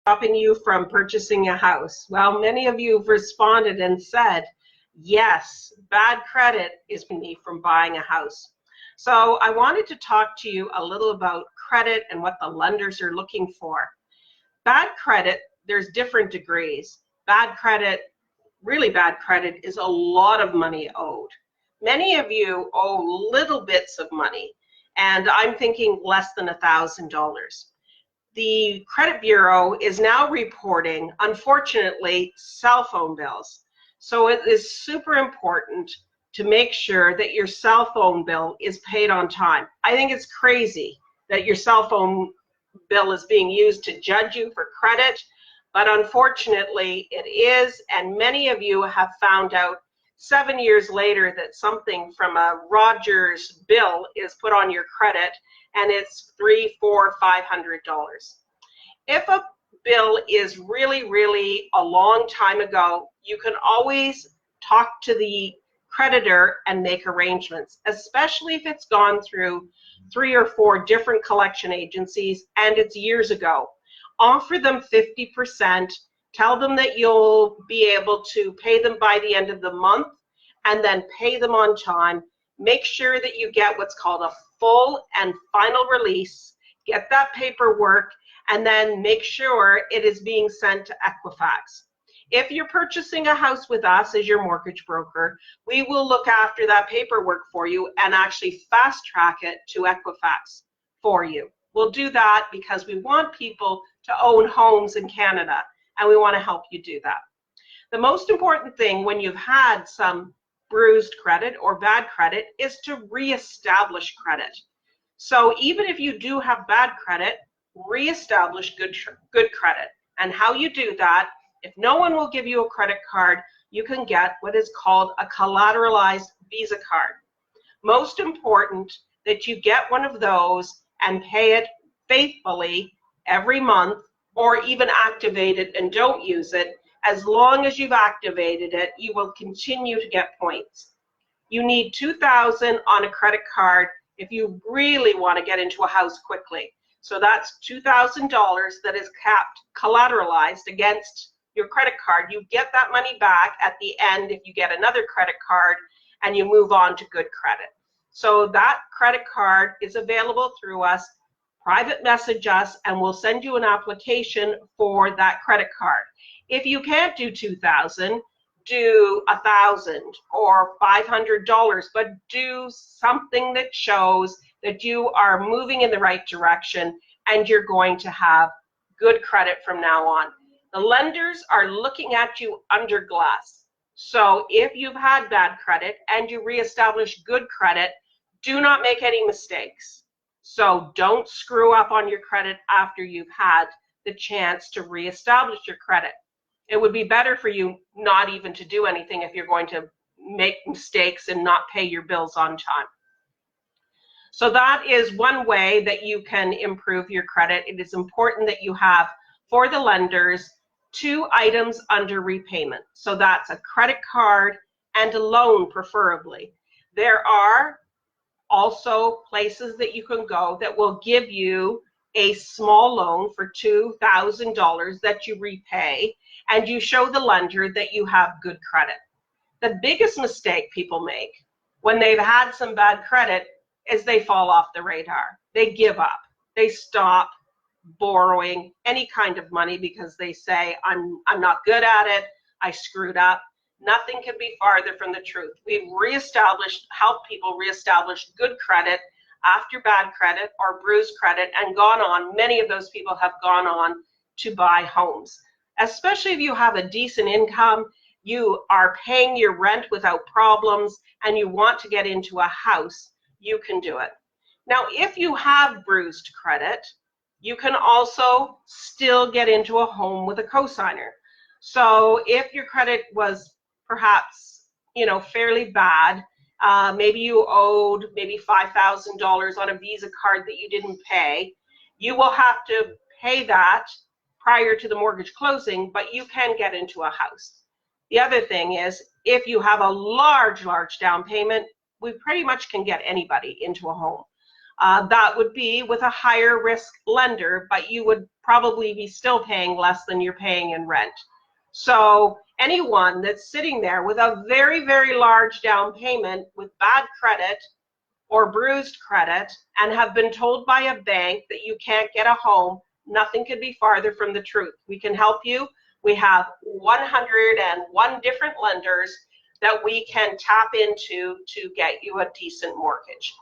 stopping you from purchasing a house? Well, many of you have responded and said, yes, bad credit is me from buying a house. So I wanted to talk to you a little about credit and what the lenders are looking for. Bad credit, there's different degrees. Bad credit, really bad credit, is a lot of money owed. Many of you owe little bits of money, and I'm thinking less than $1,000. The credit bureau is now reporting, unfortunately, cell phone bills. So it is super important to make sure that your cell phone bill is paid on time. I think it's crazy that your cell phone bill is being used to judge you for credit, but unfortunately it is, and many of you have found out 7 years later that something from a Rogers bill is put on your credit, and it's $300, $400, $500. If a bill is really a long time ago, you can always talk to the creditor and make arrangements, especially if it's gone through 3 or 4 different collection agencies and it's years ago. Offer them 50%, tell them that you'll be able to pay them by the end of the month and then pay them on time. Make sure that you get what's called a full and final release, get that paperwork, and then make sure it is being sent to Equifax. If you're purchasing a house with us as your mortgage broker, we will look after that paperwork for you and actually fast track it to Equifax for you. We'll do that because we want people to own homes in Canada, and we want to help you do that. The most important thing when you've had some bruised credit or bad credit is to reestablish credit. So even if you do have bad credit, reestablish good credit. And how you do that, if no one will give you a credit card, you can get what is called a collateralized Visa card. Most important that you get one of those and pay it faithfully every month, or even activate it and don't use it. As long as you've activated it, you will continue to get points. You need $2,000 on a credit card if you really want to get into a house quickly. So that's $2,000 that is capped, collateralized against your credit card. You get that money back at the end if you get another credit card and you move on to good credit. So that credit card is available through us. Private message us and we'll send you an application for that credit card. If you can't do $2,000, do $1,000 or $500, but do something that shows that you are moving in the right direction and you're going to have good credit from now on. The lenders are looking at you under glass. So if you've had bad credit and you reestablish good credit, do not make any mistakes. So don't screw up on your credit after you've had the chance to reestablish your credit. It would be better for you not even to do anything if you're going to make mistakes and not pay your bills on time. So that is one way that you can improve your credit. It is important that you have, for the lenders, 2 items under repayment. So that's a credit card and a loan, preferably. There are also places that you can go that will give you a small loan for $2,000 that you repay, and you show the lender that you have good credit. The biggest mistake people make when they've had some bad credit is they fall off the radar. They give up. They stop borrowing any kind of money because they say, I'm not good at it, I screwed up. Nothing can be farther from the truth. We've helped people reestablish good credit after bad credit or bruised credit and gone on. Many of those people have gone on to buy homes. Especially if you have a decent income, you are paying your rent without problems, and you want to get into a house, you can do it. Now, if you have bruised credit, you can also still get into a home with a cosigner. So if your credit was perhaps, fairly bad, maybe you owed maybe $5,000 on a Visa card that you didn't pay, you will have to pay that prior to the mortgage closing, but you can get into a house. The other thing is, if you have a large down payment, we pretty much can get anybody into a home. That would be with a higher risk lender, but you would probably be still paying less than you're paying in rent. So anyone that's sitting there with a very, very large down payment with bad credit or bruised credit and have been told by a bank that you can't get a home, nothing could be farther from the truth. We can help you. We have 101 different lenders that we can tap into to get you a decent mortgage.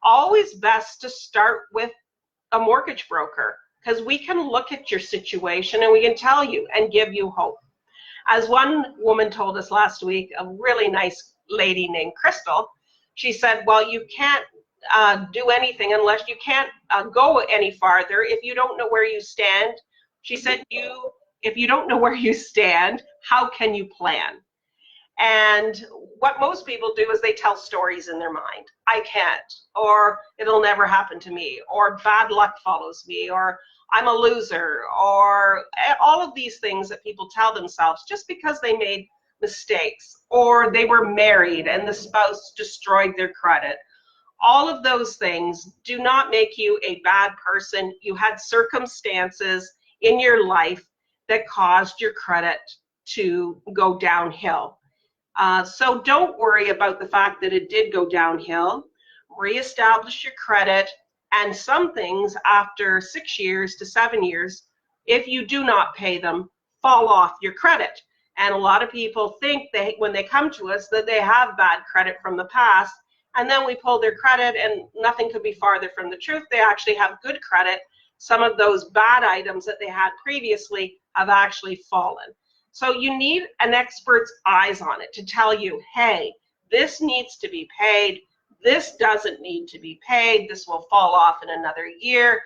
Always best to start with a mortgage broker, because we can look at your situation and we can tell you and give you hope. As one woman told us last week, a really nice lady named Crystal, she said, well, you can't do anything unless you can't go any farther if you don't know where you stand. She said, if you don't know where you stand, how can you plan? And what most people do is they tell stories in their mind. I can't, or it'll never happen to me, or bad luck follows me, or I'm a loser, or all of these things that people tell themselves just because they made mistakes, or they were married and the spouse destroyed their credit. All of those things do not make you a bad person. You had circumstances in your life that caused your credit to go downhill. So don't worry about the fact that it did go downhill. Reestablish your credit, and some things after 6 years to 7 years, if you do not pay them, fall off your credit. And a lot of people think when they come to us that they have bad credit from the past, and then we pull their credit and nothing could be farther from the truth. They actually have good credit. Some of those bad items that they had previously have actually fallen. So you need an expert's eyes on it to tell you, hey, this needs to be paid. This doesn't need to be paid. This will fall off in another year.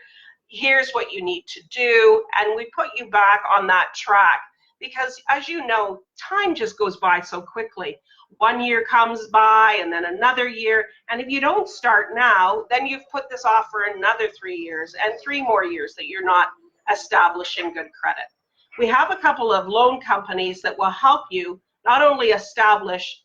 Here's what you need to do. And we put you back on that track because, as you know, time just goes by so quickly. 1 year comes by and then another year. And if you don't start now, then you've put this off for another 3 years and 3 more years that you're not establishing good credit. We have a couple of loan companies that will help you not only establish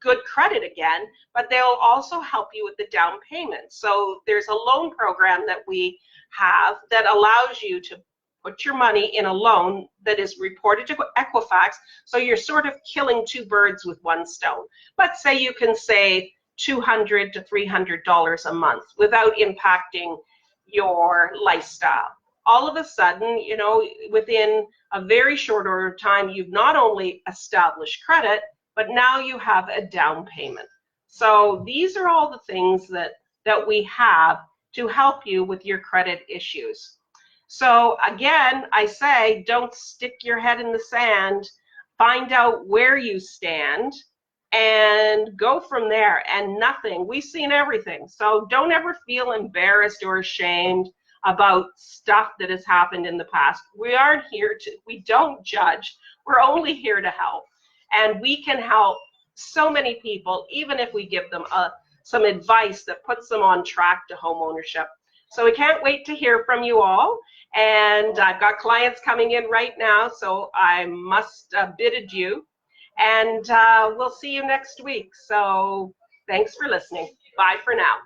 good credit again, but they'll also help you with the down payment. So there's a loan program that we have that allows you to put your money in a loan that is reported to Equifax. So you're sort of killing 2 birds with 1 stone. Let's say you can save $200 to $300 a month without impacting your lifestyle. All of a sudden, you know, within a very short order of time, you've not only established credit, but now you have a down payment. So these are all the things that we have to help you with your credit issues. So again, I say, don't stick your head in the sand. Find out where you stand and go from there. And nothing, we've seen everything. So don't ever feel embarrassed or ashamed about stuff that has happened in the past. We don't judge. We're only here to help. And we can help so many people, even if we give them some advice that puts them on track to home ownership. So we can't wait to hear from you all. And I've got clients coming in right now, so I must bid adieu. And we'll see you next week. So thanks for listening. Bye for now.